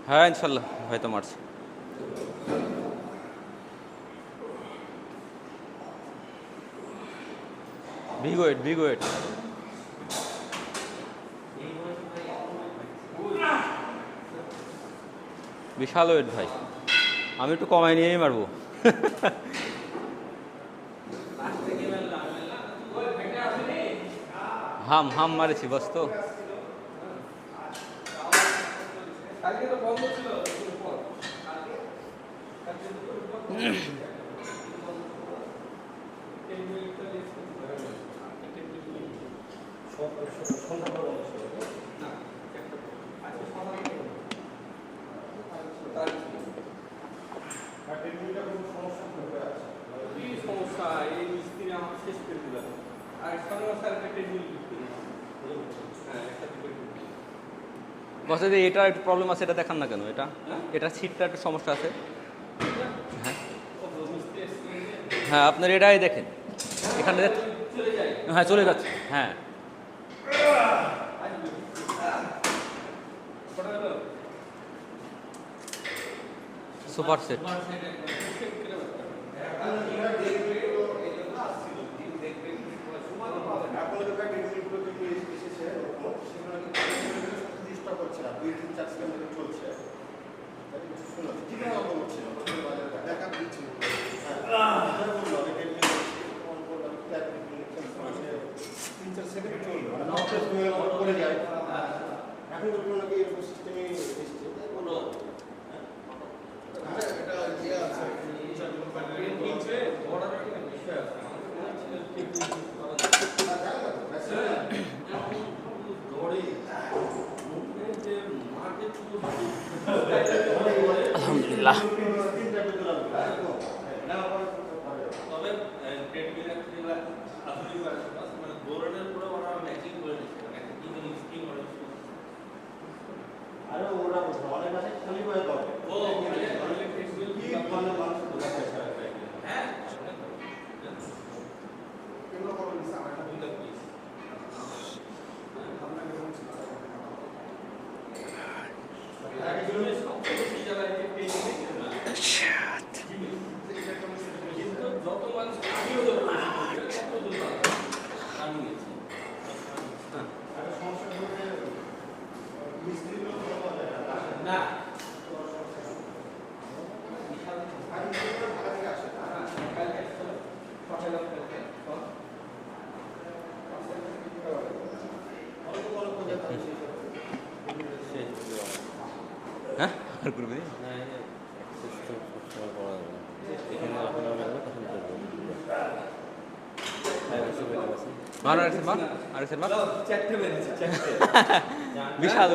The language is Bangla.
হ্যাঁ ইনশাল্লাহ হয়তো মারছে। Big weight, big weight. বিশাল ওয়েট ভাই, আমি একটু কমাই নিয়েই মারবো। হাম হাম মারেছি বস তো। বস যে এটা একটু প্রবলেম আছে, এটা দেখান না কেন? এটা সিটটা একটু সমস্যা আছে। হ্যাঁ হ্যাঁ, আপনার এটাই দেখেন এখানে। হ্যাঁ চলে যাচ্ছে, হ্যাঁ। Super set. আলহামদুলিল্লাহ। হ্যাঁ আর করবে বিশাল